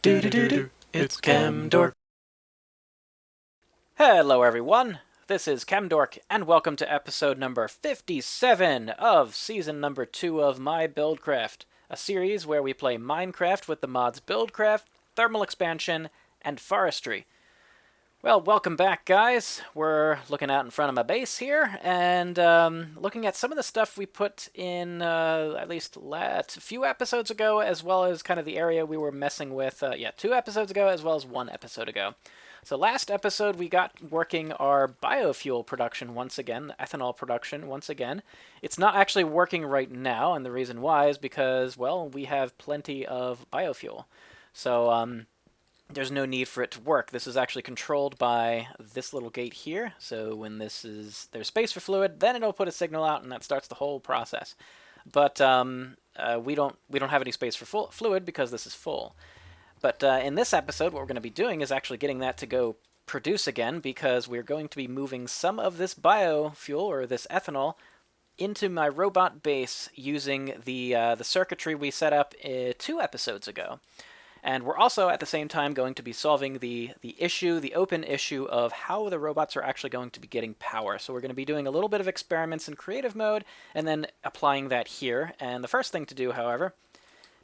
Do do do do. It's Camdork. Hello, everyone. This is Chemdork, and welcome to episode number 57 of season number 2 of my Buildcraft, a series where we play Minecraft with the mods Buildcraft, Thermal Expansion, and Forestry. Well, welcome back, guys. We're looking out in front of my base here, and looking at some of the stuff we put in at least a few episodes ago, as well as kind of the area we were messing with, 2 episodes ago, as well as 1 episode ago. So last episode, we got working our biofuel production once again, ethanol production once again. It's not actually working right now, and the reason why is because, well, we have plenty of biofuel. So, there's no need for it to work. This is actually controlled by this little gate here. So when there's space for fluid, then it'll put a signal out, and that starts the whole process. But we don't have any space for fluid because this is full. But in this episode, what we're going to be doing is actually getting that to go produce again, because we're going to be moving some of this biofuel or this ethanol into my robot base using the circuitry we set up 2 episodes ago. And we're also, at the same time, going to be solving the open issue of how the robots are actually going to be getting power. So we're going to be doing a little bit of experiments in creative mode, and then applying that here. And the first thing to do, however,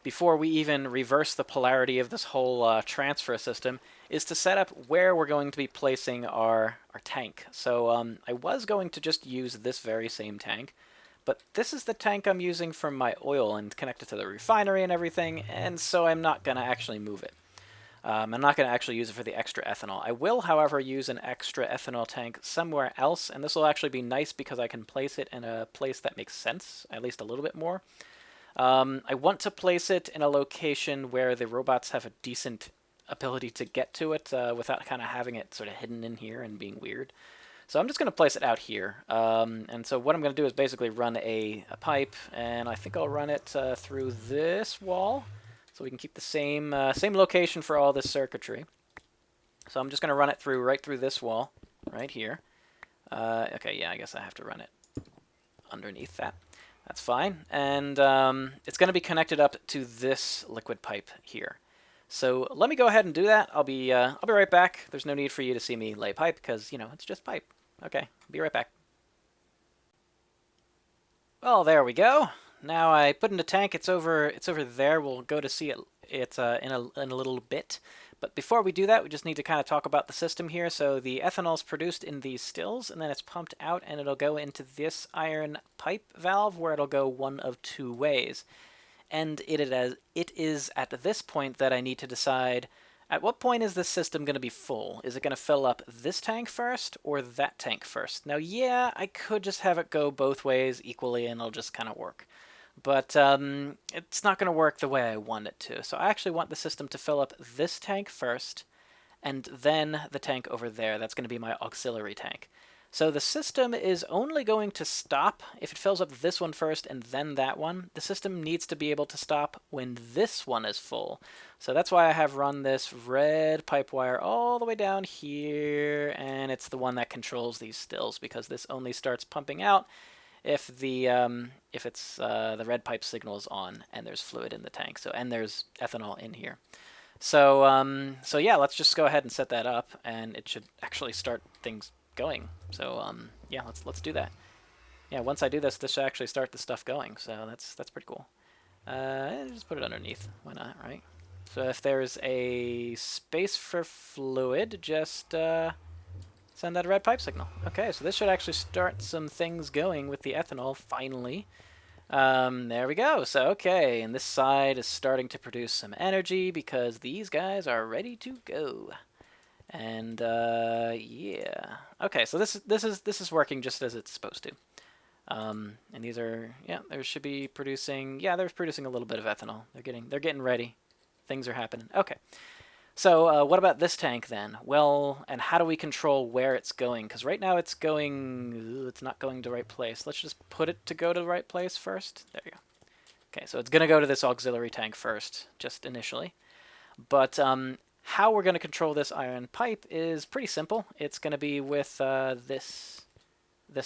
before we even reverse the polarity of this whole transfer system, is to set up where we're going to be placing our tank. So I was going to just use this very same tank, but this is the tank I'm using for my oil and connected to the refinery and everything, and so I'm not going to actually move it. I'm not going to actually use it for the extra ethanol. I will, however, use an extra ethanol tank somewhere else, and this will actually be nice because I can place it in a place that makes sense, at least a little bit more. I want to place it in a location where the robots have a decent ability to get to it without kind of having it sort of hidden in here and being weird. So I'm just going to place it out here. And so what I'm going to do is basically run a pipe, and I think I'll run it through this wall, so we can keep the same location for all this circuitry. So I'm just going to run it right through this wall, right here. Okay, yeah, I guess I have to run it underneath that. That's fine. And it's going to be connected up to this liquid pipe here. So let me go ahead and do that. I'll be right back. There's no need for you to see me lay pipe because, you know, it's just pipe. Okay, be right back. Well, there we go. Now I put in the tank. It's over there. We'll go to see it in a little bit. But before we do that, we just need to kind of talk about the system here. So the ethanol is produced in these stills, and then it's pumped out, and it'll go into this iron pipe valve where it'll go one of 2 ways. And it is at this point that I need to decide, at what point is this system going to be full? Is it going to fill up this tank first or that tank first? Now, yeah, I could just have it go both ways equally and it'll just kind of work. But it's not going to work the way I want it to. So I actually want the system to fill up this tank first, and then the tank over there. That's going to be my auxiliary tank. So the system is only going to stop if it fills up this one first and then that one. The system needs to be able to stop when this one is full. So that's why I have run this red pipe wire all the way down here, and it's the one that controls these stills, because this only starts pumping out if it's the red pipe signal is on and there's fluid in the tank. So, and there's ethanol in here. So yeah, let's just go ahead and set that up, and it should actually start things going. So yeah, let's do that. Yeah, once I do this, this should actually start the stuff going. So that's pretty cool. Just put it underneath. Why not, right? So if there's a space for fluid, just send out a red pipe signal. Okay, so this should actually start some things going with the ethanol, finally. There we go. So, okay, and this side is starting to produce some energy because these guys are ready to go. And yeah, okay. So this is working just as it's supposed to. And these are, yeah, they should be producing. Yeah, they're producing a little bit of ethanol. They're getting ready. Things are happening. Okay. So what about this tank then? Well, and how do we control where it's going? Because right now it's not going to the right place. Let's just put it to go to the right place first. There you go. Okay, so it's going to go to this auxiliary tank first, just initially. But how we're going to control this iron pipe is pretty simple. It's going to be with this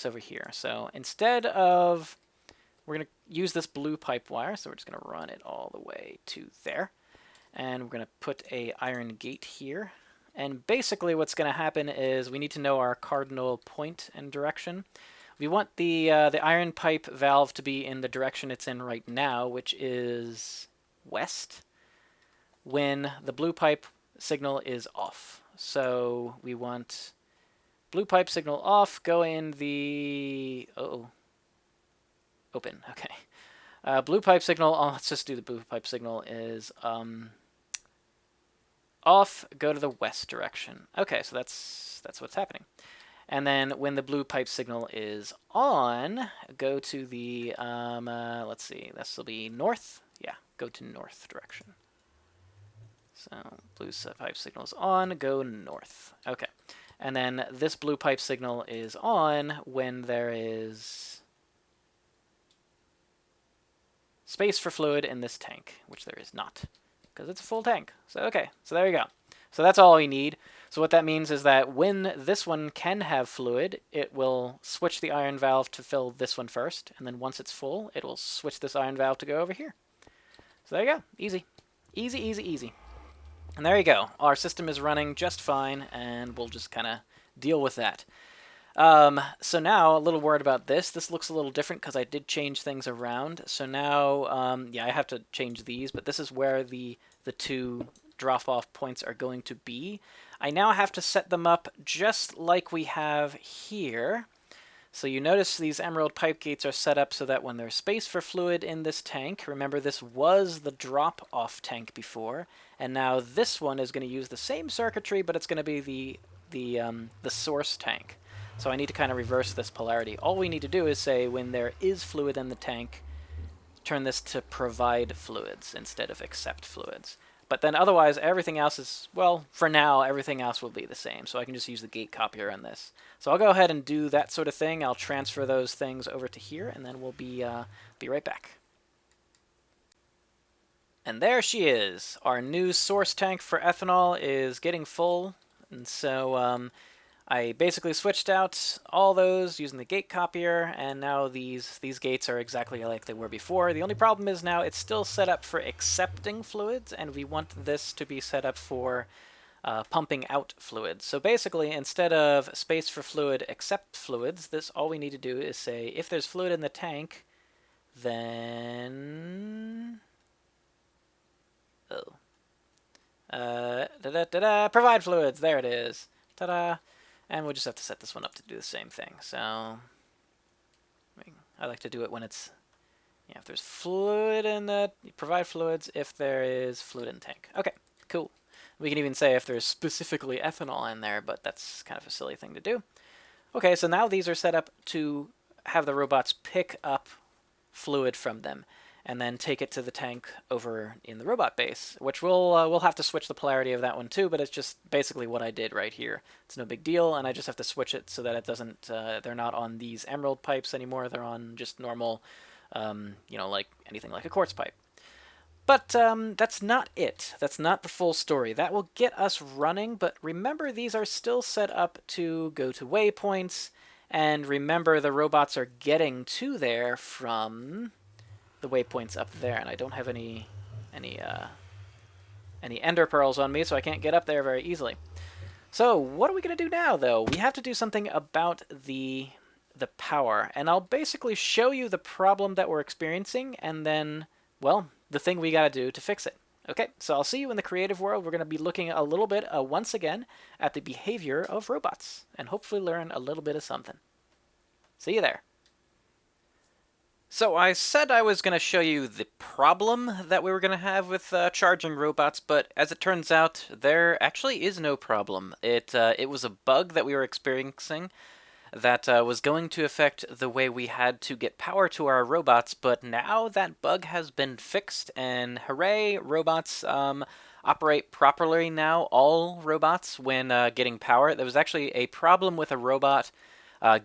over here. So instead of, we're going to use this blue pipe wire, so we're just going to run it all the way to there. And we're going to put a iron gate here. And basically what's going to happen is we need to know our cardinal point and direction. We want the iron pipe valve to be in the direction it's in right now, which is west, when the blue pipe signal is off. So we want blue pipe signal off, go in the... open, okay. Blue pipe signal, let's just do the blue pipe signal is off, go to the west direction. Okay, so that's what's happening. And then when the blue pipe signal is on, go to the, let's see, this will be north. Yeah, go to north direction. So blue pipe signal is on, go north. Okay. And then this blue pipe signal is on when there is space for fluid in this tank, which there is not, because it's a full tank. So, okay, so there you go. So that's all we need. So what that means is that when this one can have fluid, it will switch the iron valve to fill this one first, and then once it's full, it will switch this iron valve to go over here. So there you go. Easy. Easy, easy, easy. And there you go. Our system is running just fine, and we'll just kind of deal with that. So now, a little word about this. This looks a little different because I did change things around. So now, yeah, I have to change these, but this is where the two drop-off points are going to be. I now have to set them up just like we have here. So you notice these emerald pipe gates are set up so that when there's space for fluid in this tank, remember this was the drop-off tank before, and now this one is going to use the same circuitry, but it's going to be the source tank. So I need to kind of reverse this polarity. All we need to do is say when there is fluid in the tank, turn this to provide fluids instead of accept fluids. But then otherwise, everything else is, well, for now, everything else will be the same. So I can just use the gate copier on this. So I'll go ahead and do that sort of thing. I'll transfer those things over to here, and then we'll be right back. And there she is. Our new source tank for ethanol is getting full. And so I basically switched out all those using the gate copier, and now these gates are exactly like they were before. The only problem is now it's still set up for accepting fluids, and we want this to be set up for pumping out fluids. So basically, instead of space for fluid, accept fluids, all we need to do is say, if there's fluid in the tank, then... provide fluids, there it is. Ta-da! And we'll just have to set this one up to do the same thing. So I like to do it when it's, yeah, if there's fluid in the, you provide fluids if there is fluid in the tank. Okay, cool. We can even say if there's specifically ethanol in there, but that's kind of a silly thing to do. Okay, so now these are set up to have the robots pick up fluid from them and then take it to the tank over in the robot base, which we'll have to switch the polarity of that one too, but it's just basically what I did right here. It's no big deal, and I just have to switch it so that it doesn't, they're not on these emerald pipes anymore, they're on just normal, you know, like anything like a quartz pipe. But that's not it. That's not the full story. That will get us running, but remember these are still set up to go to waypoints, and remember the robots are getting to there from the waypoints up there, and I don't have any ender pearls on me, so I can't get up there very easily. So what are we going to do now, though? We have to do something about the power, and I'll basically show you the problem that we're experiencing, and then, well, the thing we got to do to fix it. Okay, so I'll see you in the creative world. We're going to be looking a little bit, once again, at the behavior of robots, and hopefully learn a little bit of something. See you there. So I said I was going to show you the problem that we were going to have with charging robots, but as it turns out, there actually is no problem. It was a bug that we were experiencing that was going to affect the way we had to get power to our robots, but now that bug has been fixed, and hooray, robots operate properly now, all robots, when getting power. There was actually a problem with a robot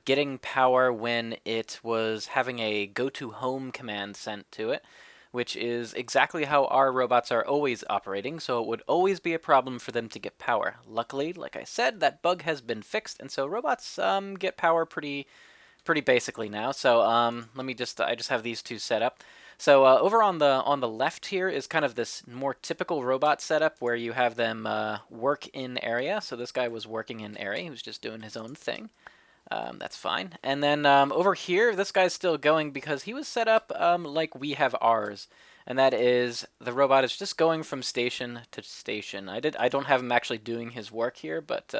getting power when it was having a go-to-home command sent to it, which is exactly how our robots are always operating, so it would always be a problem for them to get power. Luckily, like I said, that bug has been fixed, and so robots get power pretty basically now. So I just have these two set up. So over on the left here is kind of this more typical robot setup where you have them work in area. So this guy was working in area. He was just doing his own thing. That's fine. And then over here, this guy's still going because he was set up like we have ours. And that is the robot is just going from station to station. I don't have him actually doing his work here, but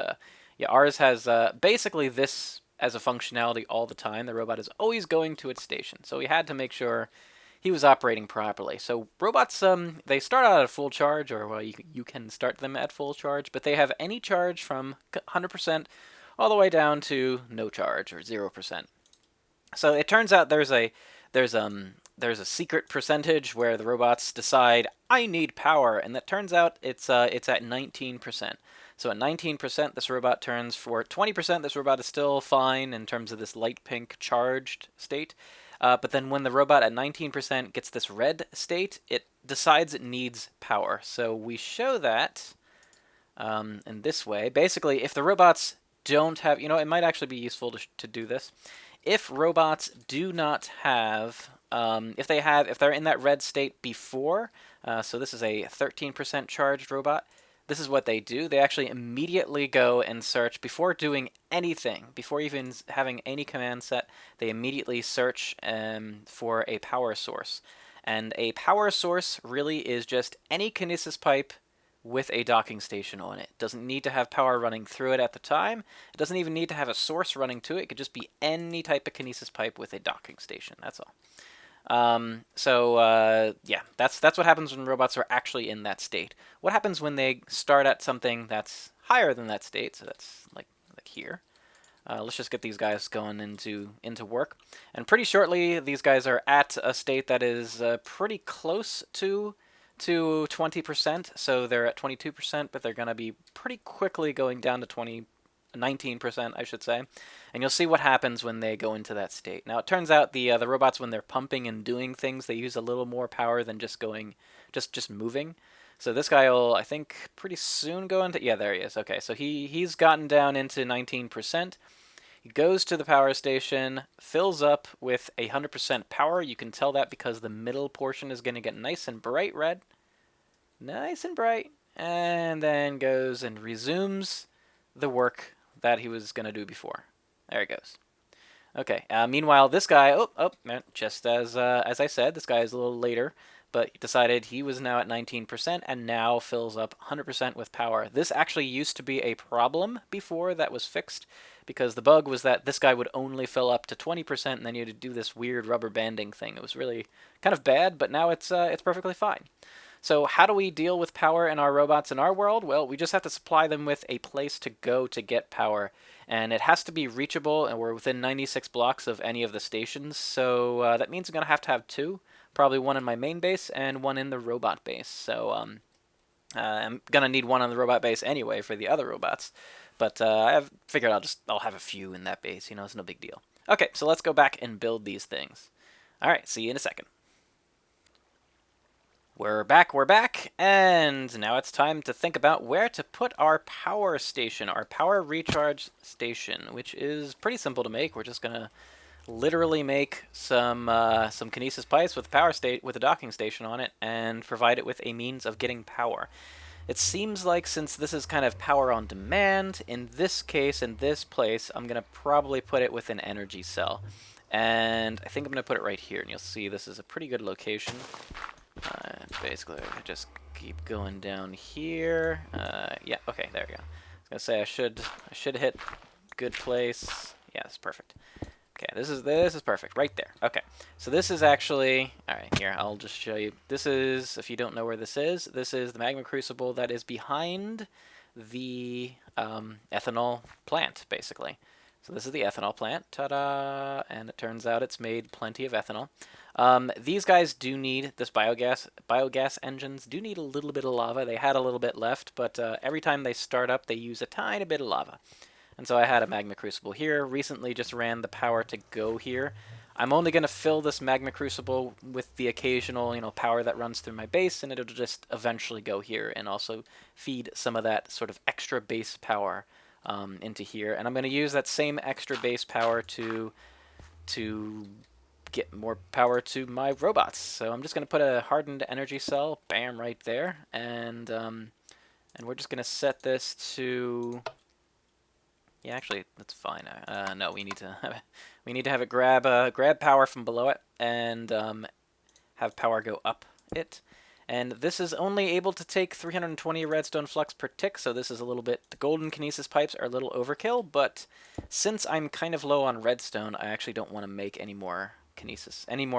yeah, ours has basically this as a functionality all the time. The robot is always going to its station. So we had to make sure he was operating properly. So robots, they start out at full charge, or well, you can start them at full charge, but they have any charge from 100% all the way down to no charge or 0%. So it turns out there's a secret percentage where the robots decide I need power, and that turns out it's at 19%. So at 19%, this robot turns. For 20%, this robot is still fine in terms of this light pink charged state. But then when the robot at 19% gets this red state, it decides it needs power. So we show that in this way. Basically, if the robots don't have, it might actually be useful to do this. If robots do not have, if they're in that red state before, so this is a 13% charged robot, this is what they do. They actually immediately go and search before doing anything, before even having any command set. They immediately search for a power source. And a power source really is just any kinesis pipe with a docking station on it. Doesn't need to have power running through it at the time. It doesn't even need to have a source running to it. It could just be any type of kinesis pipe with a docking station. That's all. Yeah, that's what happens when robots are actually in that state. What happens when they start at something that's higher than that state? So that's like here. Let's just get these guys going into work. And pretty shortly, these guys are at a state that is pretty close to 20%. So they're at 22%, but they're going to be pretty quickly going down to 19%, I should say. And you'll see what happens when they go into that state. Now, it turns out the robots, when they're pumping and doing things, they use a little more power than just moving. So this guy will, I think, pretty soon go into... Yeah, there he is. Okay, so he's gotten down into 19%. He goes to the power station, fills up with 100% power. You can tell that because the middle portion is going to get nice and bright red. Nice and bright. And then goes and resumes the work that he was going to do before. There it goes. Okay, meanwhile, this guy... just as I said, this guy is a little later, but he decided he was now at 19% and now fills up 100% with power. This actually used to be a problem before that was fixed, because the bug was that this guy would only fill up to 20% and then you had to do this weird rubber banding thing. It was really kind of bad, but now it's perfectly fine. So how do we deal with power in our robots in our world? Well, we just have to supply them with a place to go to get power. And it has to be reachable, and we're within 96 blocks of any of the stations. So that means I'm going to have two. Probably one in my main base and one in the robot base. So I'm going to need one on the robot base anyway for the other robots. But I've figured I'll have a few in that base. It's no big deal. Okay, so let's go back and build these things. All right, see you in a second. We're back, and now it's time to think about where to put our power station, our power recharge station, which is pretty simple to make. We're just gonna literally make some kinesis pipes with a docking station on it, and provide it with a means of getting power. It seems like, since this is kind of power on demand, in this case, in this place, I'm gonna probably put it with an energy cell, and I think I'm gonna put it right here, and you'll see this is a pretty good location. Basically, I just keep going down here. Yeah, okay, there we go. I was gonna say I should hit good place. Yeah, it's perfect. Okay, this is perfect right there. Okay, so this is actually, all right. Here, I'll just show you. This is, if you don't know where this is the magma crucible that is behind the ethanol plant, basically. So this is the ethanol plant, ta-da! And it turns out it's made plenty of ethanol. These guys do need, this biogas engines do need a little bit of lava. They had a little bit left, but every time they start up, they use a tiny bit of lava. And so I had a magma crucible here. Recently just ran the power to go here. I'm only going to fill this magma crucible with the occasional, power that runs through my base, and it'll just eventually go here and also feed some of that sort of extra base power into here. And I'm going to use that same extra base power to get more power to my robots. So I'm just going to put a hardened energy cell, bam, right there, and we're just going to set this to. Yeah, actually, that's fine. No, we need to have it grab power from below it and have power go up it. And this is only able to take 320 redstone flux per tick, so this is a little bit. The golden kinesis pipes are a little overkill, but since I'm kind of low on redstone, I actually don't want to make any more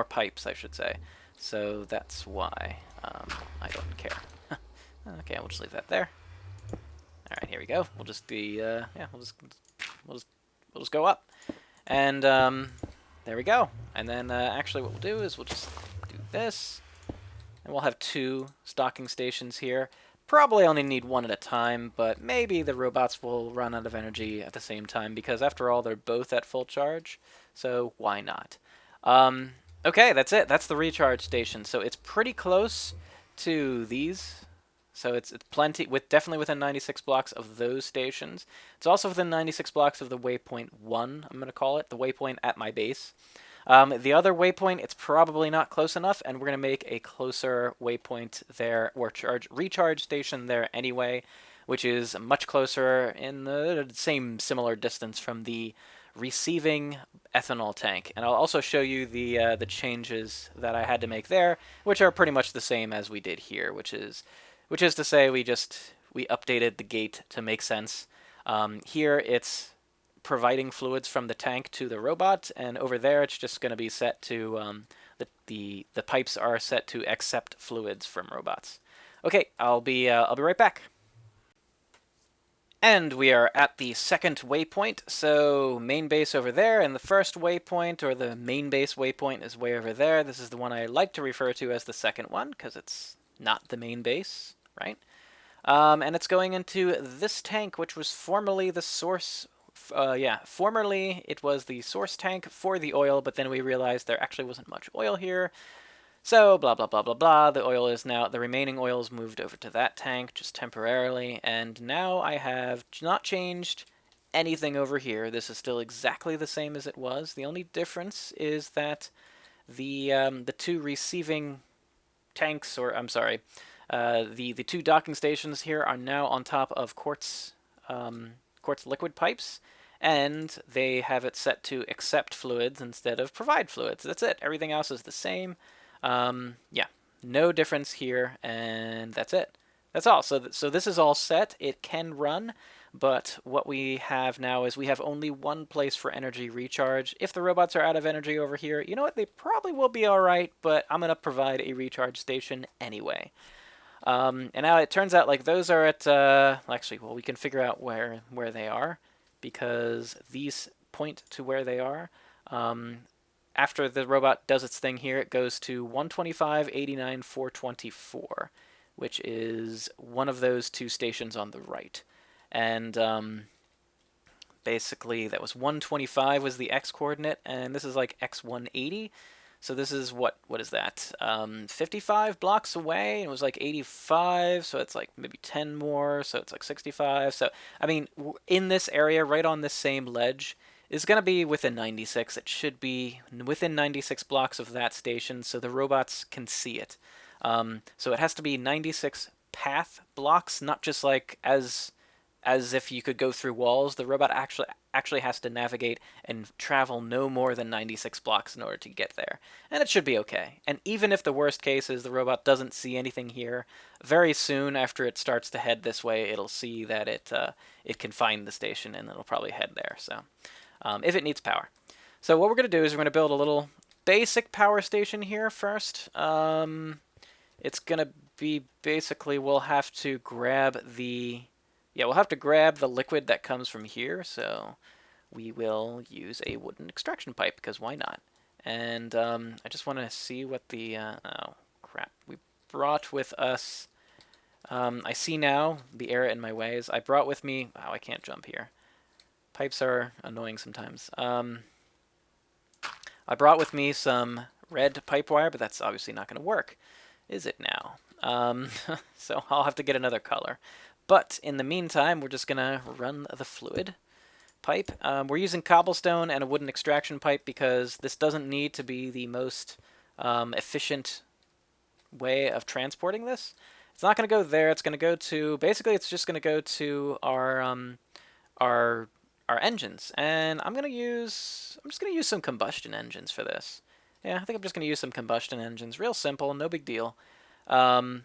pipes, I should say. So that's why I don't care. Okay, we'll just leave that there. All right, here we go. We'll just be yeah, we'll just go up, and there we go. And then actually, what we'll do is we'll just do this. And we'll have 2 stocking stations here. Probably only need 1 at a time, but maybe the robots will run out of energy at the same time because after all, they're both at full charge, so why not? Okay, that's it. That's the recharge station. So it's pretty close to these. So it's plenty, definitely within 96 blocks of those stations. It's also within 96 blocks of the waypoint 1, I'm going to call it, the waypoint at my base. The other waypoint, it's probably not close enough, and we're going to make a closer waypoint there, or recharge station there anyway, which is much closer in the same similar distance from the receiving ethanol tank. And I'll also show you the changes that I had to make there, which are pretty much the same as we did here, which is to say we updated the gate to make sense. Here it's providing fluids from the tank to the robot, and over there it's just going to be set to the pipes are set to accept fluids from robots. Okay, I'll be right back. And we are at the second waypoint, so main base over there, and the first waypoint, or the main base waypoint, is way over there. This is the one I like to refer to as the second one, because it's not the main base, right? And it's going into this tank, which was formerly the source. Formerly it was the source tank for the oil, but then we realized there actually wasn't much oil here. So blah, blah, blah, blah, blah. The remaining oil is moved over to that tank just temporarily. And now I have not changed anything over here. This is still exactly the same as it was. The only difference is that the 2 receiving tanks, or I'm sorry, the 2 docking stations here are now on top of quartz liquid pipes, and they have it set to accept fluids instead of provide fluids. That's it. Everything else is the same. Yeah, no difference here, and that's it. That's all. So this is all set. It can run, but what we have now is we have only 1 place for energy recharge. If the robots are out of energy over here, you know what? They probably will be all right, but I'm going to provide a recharge station anyway. And now it turns out like those are at, actually, well, we can figure out where they are, because these point to where they are. After the robot does its thing here, it goes to 125, 89, 424, which is one of those 2 stations on the right. And basically that was 125 was the x coordinate, and this is like x180. So this is what is that? 55 blocks away, and it was like 85, so it's like maybe 10 more, so it's like 65. So, I mean, in this area, right on this same ledge, is going to be within 96. It should be within 96 blocks of that station, so the robots can see it. So it has to be 96 path blocks, not just like as if you could go through walls. The robot actually has to navigate and travel no more than 96 blocks in order to get there. And it should be okay. And even if the worst case is the robot doesn't see anything here, very soon after it starts to head this way, it'll see that it can find the station, and it'll probably head there. So if it needs power. So what we're going to do is we're going to build a little basic power station here first. It's going to be basically we'll have to grab the liquid that comes from here, so we will use a wooden extraction pipe, because why not? And I just want to see what the... oh, crap. We brought with us... I see now the error in my ways. I brought with me... Wow, I can't jump here. Pipes are annoying sometimes. I brought with me some red pipe wire, but that's obviously not going to work, is it now? So I'll have to get another color. But in the meantime, we're just going to run the fluid pipe. We're using cobblestone and a wooden extraction pipe because this doesn't need to be the most efficient way of transporting this. It's not going to go there. It's going to go to, basically it's just going to go to our engines. And I'm just going to use some combustion engines for this. Yeah, I think I'm just going to use some combustion engines. Real simple, no big deal. And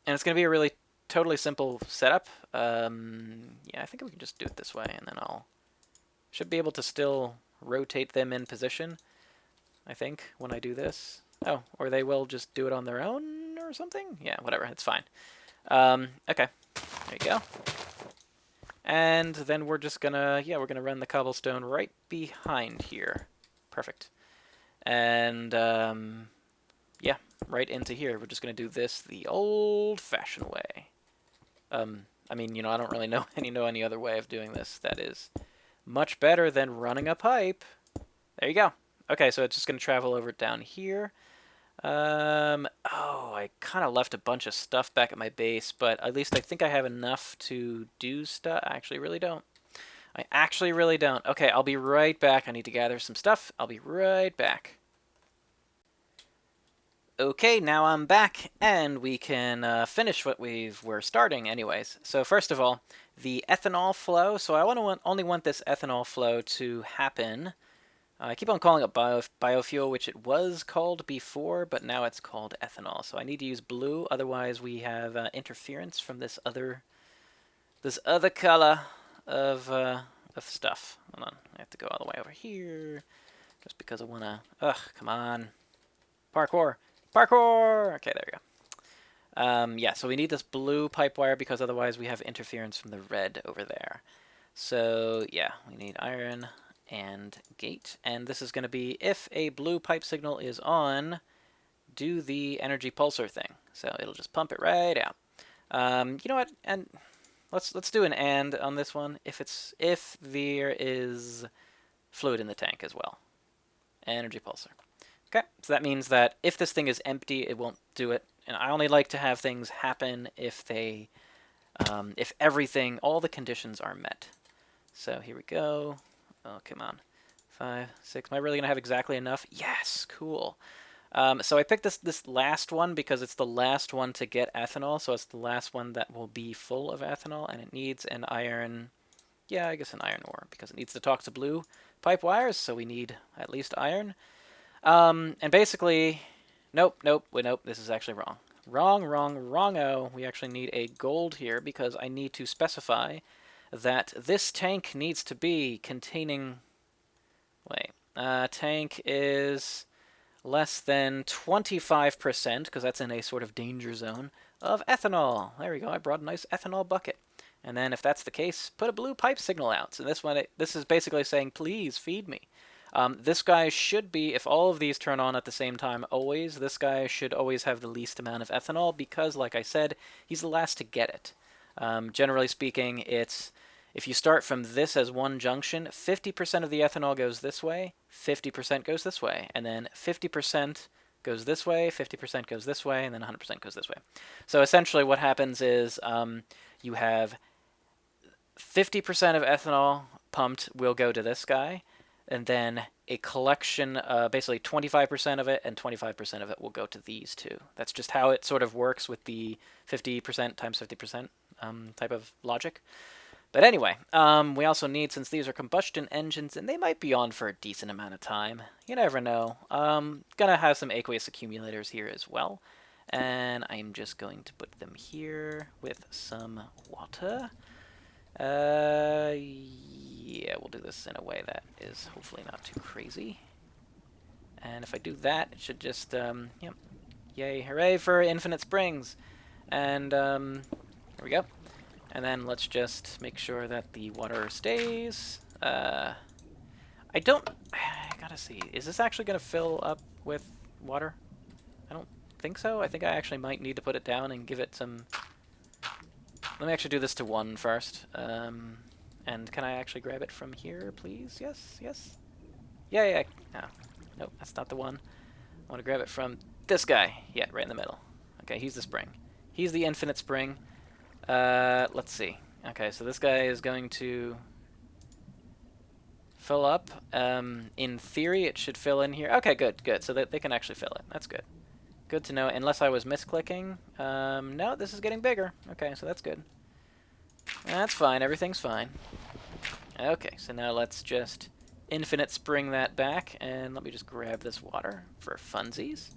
it's going to be a really totally simple setup. Yeah, I think we can just do it this way, and then should be able to still rotate them in position, I think, when I do this. Oh, or they will just do it on their own or something? Yeah, whatever, it's fine. Okay, there you go. And then we're just gonna, we're gonna run the cobblestone right behind here. Perfect. And, yeah, right into here. We're just gonna do this the old-fashioned way. I mean, I don't really know any other way of doing this that is much better than running a pipe. There you go. Okay, so it's just going to travel over down here. Oh, I kind of left a bunch of stuff back at my base, but at least I think I have enough to do stuff. I actually really don't. Okay, I'll be right back. I need to gather some stuff. I'll be right back. Okay, now I'm back, and we can finish what we're starting anyways. So first of all, the ethanol flow. So I only want this ethanol flow to happen. I keep on calling it biofuel, which it was called before, but now it's called ethanol. So I need to use blue, otherwise we have interference from this other color of stuff. Hold on, I have to go all the way over here, just because I wanna. Ugh, come on, parkour. Parkour! Okay, there we go. Yeah, so we need this blue pipe wire because otherwise we have interference from the red over there. So, yeah, we need iron and gate. And this is going to be, if a blue pipe signal is on, do the energy pulsar thing. So it'll just pump it right out. You know what? And let's do an and on this one. If there is fluid in the tank as well. Energy pulsar. Okay, so that means that if this thing is empty, it won't do it. And I only like to have things happen if if everything, all the conditions are met. So here we go. Oh, come on. 5, 6. Am I really going to have exactly enough? Yes, cool. So I picked this last one because it's the last one to get ethanol. So it's the last one that will be full of ethanol, and it needs an iron, yeah, I guess an iron ore, because it needs to talk to blue pipe wires, so we need at least iron. And basically, nope, this is actually wrong. Wrongo. We actually need a gold here because I need to specify that this tank needs to be containing, tank is less than 25%, because that's in a sort of danger zone, of ethanol. There we go, I brought a nice ethanol bucket. And then if that's the case, put a blue pipe signal out. So this is basically saying, please feed me. This guy should be, if all of these turn on at the same time always, this guy should always have the least amount of ethanol because, like I said, he's the last to get it. Generally speaking, if you start from this as one junction, 50% of the ethanol goes this way, 50% goes this way, and then 50% goes this way, 50% goes this way, and then 100% goes this way. So essentially what happens is you have 50% of ethanol pumped will go to this guy, and then a collection, basically 25% of it and 25% of it will go to these two. That's just how it sort of works with the 50% times 50% type of logic. But anyway, we also need, since these are combustion engines, and they might be on for a decent amount of time, you never know, gonna have some aqueous accumulators here as well. And I'm just going to put them here with some water. Yeah, we'll do this in a way that is hopefully not too crazy. And if I do that, it should just, yep. Yay, hooray for infinite springs. And, here we go. And then let's just make sure that the water stays. I gotta see, is this actually gonna fill up with water? I don't think so. I think I actually might need to put it down and give it some... Let me actually do this to 1 first. And can I actually grab it from here, please? Yes. Yeah. No. Nope, that's not the one. I want to grab it from this guy. Yeah, right in the middle. Okay, he's the spring. He's the infinite spring. Let's see. Okay, so this guy is going to... fill up. In theory, it should fill in here. Okay, good, good. So that they can actually fill it. That's good. Good to know, unless I was misclicking. No, this is getting bigger. Okay, so that's good. That's fine, everything's fine. Okay, so now let's just infinite spring that back, and let me just grab this water for funsies.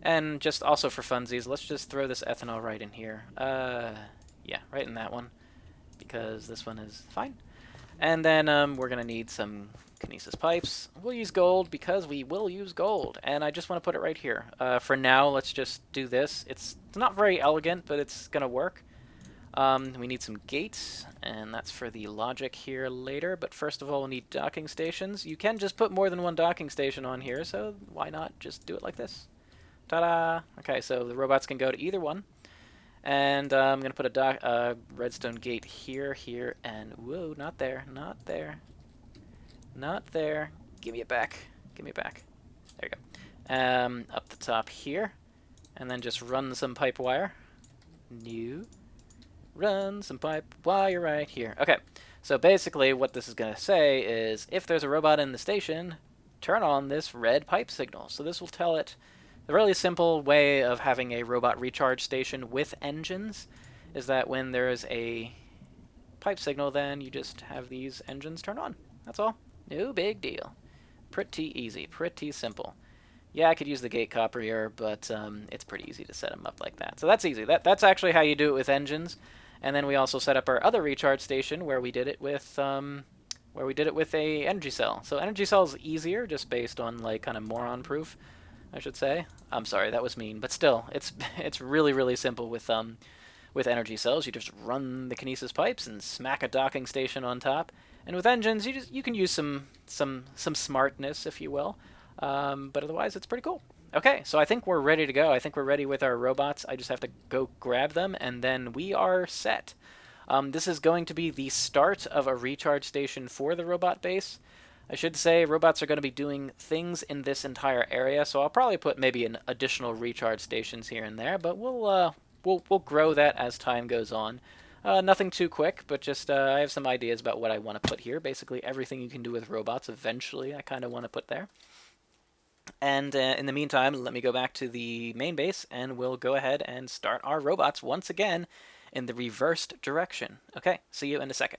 And just also for funsies, let's just throw this ethanol right in here. Yeah, right in that one, because this one is fine. And then we're going to need some kinesis pipes. We'll use gold because we will use gold. And I just want to put it right here. For now, let's just do this. It's not very elegant, but it's going to work. We need some gates, and that's for the logic here later. But first of all, we'll need docking stations. You can just put more than one docking station on here, so why not just do it like this? Ta-da! Okay, so the robots can go to either one. And I'm going to put a redstone gate here, here, and whoa, not there, not there. Not there. Give me it back. Give me it back. There you go. Up the top here. And then just run some pipe wire. New. Run some pipe wire right here. Okay. So basically what this is going to say is if there's a robot in the station, turn on this red pipe signal. So this will tell it. The really simple way of having a robot recharge station with engines is that when there's a pipe signal, then you just have these engines turn on. That's all. No big deal. Pretty easy. Pretty simple. Yeah, I could use the gate copier, but it's pretty easy to set them up like that. So that's easy. That's actually how you do it with engines. And then we also set up our other recharge station where we did it with a energy cell. So energy cell is easier, just based on like kind of moron proof, I should say. I'm sorry, that was mean, but still, it's really simple with energy cells. You just run the kinesis pipes and smack a docking station on top. And with engines, you can use some smartness, if you will. But otherwise, it's pretty cool. Okay, so I think we're ready to go. I think we're ready with our robots. I just have to go grab them, and then we are set. This is going to be the start of a recharge station for the robot base. I should say robots are going to be doing things in this entire area, so I'll probably put maybe an additional recharge stations here and there, but we'll grow that as time goes on. Nothing too quick, but just I have some ideas about what I want to put here. Basically everything you can do with robots eventually I kind of want to put there. And in the meantime, let me go back to the main base, and we'll go ahead and start our robots once again in the reversed direction. Okay, see you in a second.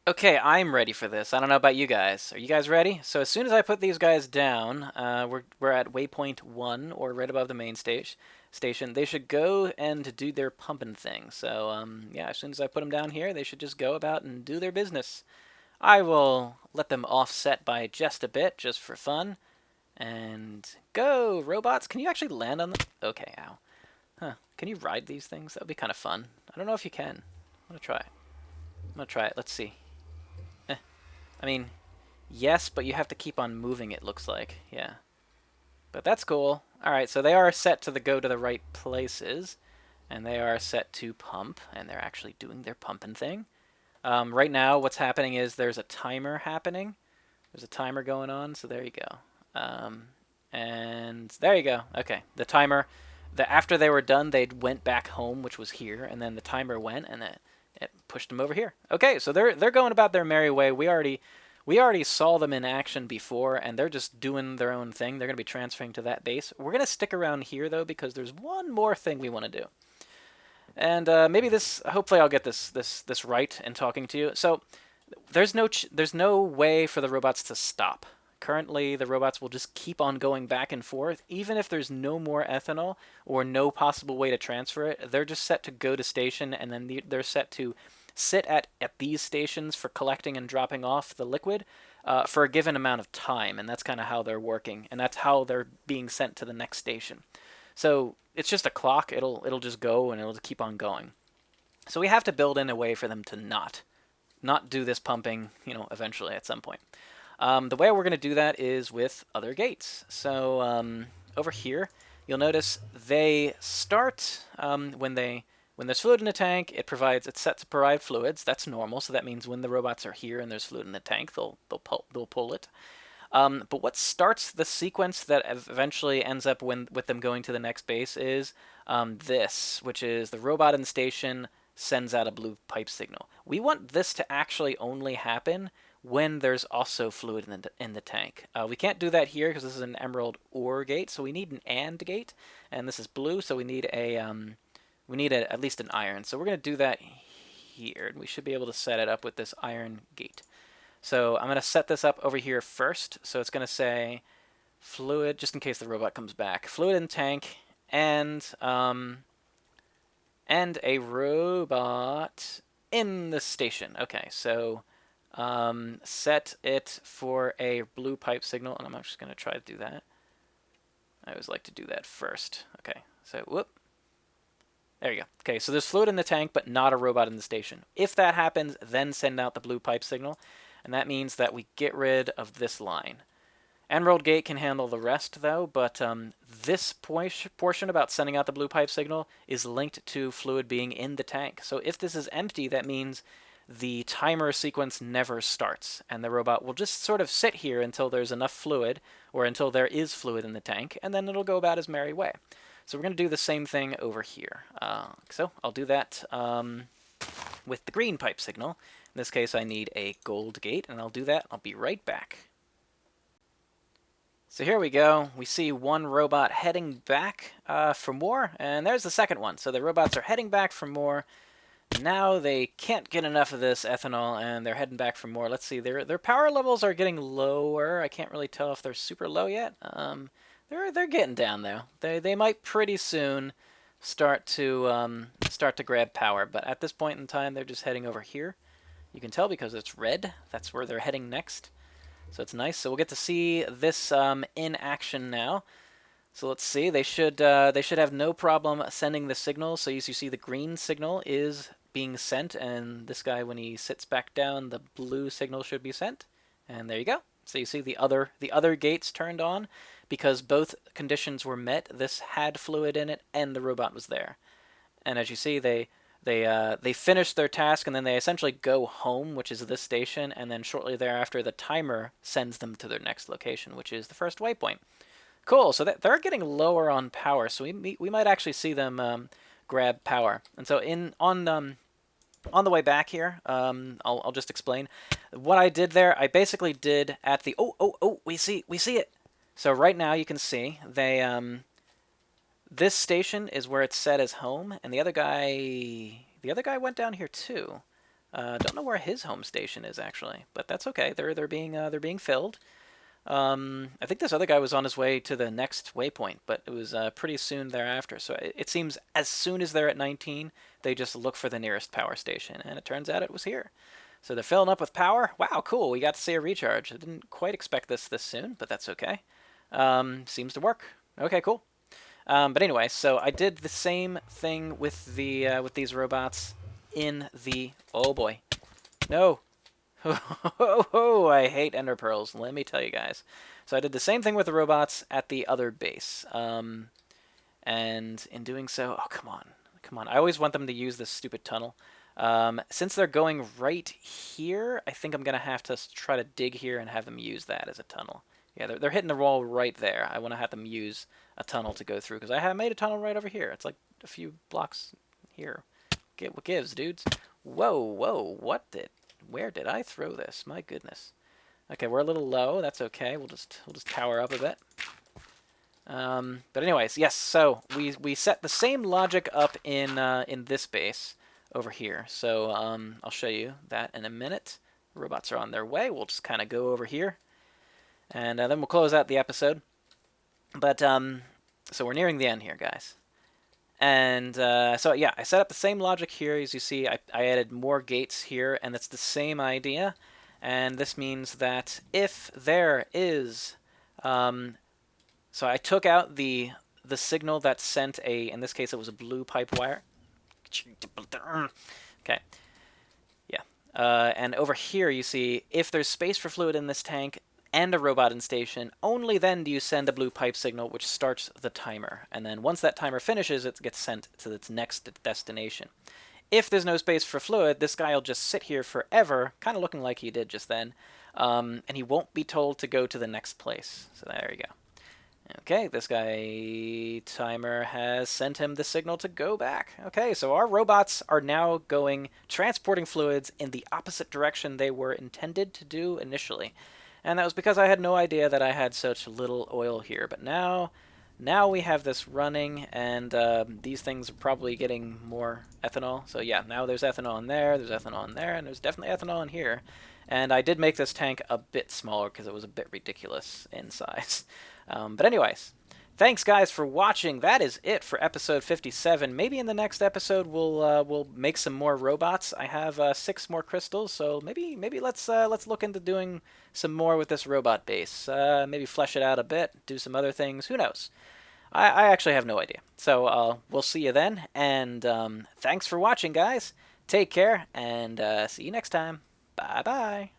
Okay, I'm ready for this. I don't know about you guys. Are you guys ready? So as soon as I put these guys down, we're at waypoint 1, or right above the main station. They should go and do their pumping thing. So yeah, as soon as I put them down here, they should just go about and do their business. I will let them offset by just a bit, just for fun. And go, robots! Can you actually land on them? Okay, ow. Huh. Can you ride these things? That would be kind of fun. I don't know if you can. I'm gonna try it. Let's see. I mean, yes, but you have to keep on moving, it looks like. Yeah. But that's cool. Alright, so they are set to go to the right places. And they are set to pump. And they're actually doing their pumping thing. Right now, what's happening is there's a timer happening. There's a timer going on, so there you go. And there you go. Okay, the timer. After they were done, they went back home, which was here. And then the timer went, and it pushed them over here. Okay, so they're going about their merry way. We already saw them in action before, and they're just doing their own thing. They're going to be transferring to that base. We're going to stick around here, though, because there's one more thing we want to do. And maybe hopefully I'll get this right in talking to you. So there's no way for the robots to stop. Currently, the robots will just keep on going back and forth, even if there's no more ethanol or no possible way to transfer it. They're just set to go to station, and then they're set to sit at these stations for collecting and dropping off the liquid for a given amount of time, and that's kind of how they're working, and that's how they're being sent to the next station. So it's just a clock. It'll just go, and it'll just keep on going. So we have to build in a way for them to not do this pumping, eventually at some point. The way we're going to do that is with other gates. So over here, you'll notice they start when there's fluid in the tank. It's set to provide fluids. That's normal. So that means when the robots are here and there's fluid in the tank, they'll pull it. But what starts the sequence that eventually ends up with them going to the next base is this, which is the robot in the station sends out a blue pipe signal. We want this to actually only happen when there's also fluid in the tank. We can't do that here because this is an emerald OR gate, so we need an AND gate, and this is blue, so we need at least an iron. So we're going to do that here, and we should be able to set it up with this iron gate. So I'm going to set this up over here first. So it's going to say fluid, just in case the robot comes back. Fluid in tank and a robot in the station. Okay, so set it for a blue pipe signal, and I'm just going to try to do that. I always like to do that first. Okay, so whoop. There you go. Okay, so there's fluid in the tank, but not a robot in the station. If that happens, then send out the blue pipe signal, and that means that we get rid of this line. Emerald Gate can handle the rest, though, but this portion about sending out the blue pipe signal is linked to fluid being in the tank. So if this is empty, that means the timer sequence never starts, and the robot will just sort of sit here until there's enough fluid, or until there is fluid in the tank, and then it'll go about its merry way. So we're going to do the same thing over here. So I'll do that with the green pipe signal. In this case, I need a gold gate, and I'll do that. I'll be right back. So here we go. We see one robot heading back for more, and there's the second one. So the robots are heading back for more. Now they can't get enough of this ethanol, and they're heading back for more. Let's see. Their power levels are getting lower. I can't really tell if they're super low yet. They're getting down though. They might pretty soon start to grab power, but at this point in time, they're just heading over here. You can tell because it's red. That's where they're heading next. So it's nice. So we'll get to see this in action now. So let's see. They should have no problem sending the signal. So as you see, the green signal is being sent, and this guy, when he sits back down, the blue signal should be sent. And there you go. So you see the other gates turned on because both conditions were met. This had fluid in it, and the robot was there. And as you see, they finish their task, and then they essentially go home, which is this station, and then shortly thereafter, the timer sends them to their next location, which is the first waypoint. Cool. So they're getting lower on power, so we might actually see them grab power. And so on the way back here, I'll just explain what I did there. I basically did at the we see it. So right now you can see they this station is where it's set as home, and the other guy went down here too. Don't know where his home station is actually, but that's okay. They're being filled. I think this other guy was on his way to the next waypoint, but it was pretty soon thereafter. So it seems as soon as they're at 19, they just look for the nearest power station, and it turns out it was here. So they're filling up with power. Wow, cool. We got to see a recharge. I didn't quite expect this soon, but that's okay. Seems to work. Okay, cool. But anyway, so I did the same thing with these robots in the... Oh, boy. No. Oh, I hate ender pearls, let me tell you guys. So I did the same thing with the robots at the other base. And in doing so... Oh, come on. Come on. I always want them to use this stupid tunnel. Since they're going right here, I think I'm going to have to try to dig here and have them use that as a tunnel. Yeah, they're hitting the wall right there. I want to have them use a tunnel to go through, because I have made a tunnel right over here. It's like a few blocks here. What gives, dudes? Whoa, where did I throw this? My goodness. Okay, we're a little low. That's okay. We'll just power up a bit. But anyways, yes. So we set the same logic up in this base over here. So I'll show you that in a minute. Robots are on their way. We'll just kind of go over here, and then we'll close out the episode. But so we're nearing the end here, guys. And so yeah, I set up the same logic here. As you see, I added more gates here, and it's the same idea. And this means that if there is... so I took out the signal that sent in this case it was a blue pipe wire. Okay. Yeah. And over here you see, if there's space for fluid in this tank, and a robot in station, only then do you send a blue pipe signal, which starts the timer. And then once that timer finishes, it gets sent to its next destination. If there's no space for fluid, this guy will just sit here forever, kind of looking like he did just then, and he won't be told to go to the next place. So there you go. Okay, this guy timer has sent him the signal to go back. Okay, so our robots are now transporting fluids in the opposite direction they were intended to do initially. And that was because I had no idea that I had such little oil here. But now we have this running, and these things are probably getting more ethanol. So yeah, now there's ethanol in there's ethanol in there, and there's definitely ethanol in here. And I did make this tank a bit smaller because it was a bit ridiculous in size. But anyways, thanks guys for watching. That is it for episode 57. Maybe in the next episode we'll make some more robots. I have 6 more crystals, so maybe let's look into doing some more with this robot base. Maybe flesh it out a bit, do some other things. Who knows? I actually have no idea. So we'll see you then. And thanks for watching, guys. Take care, and see you next time. Bye bye.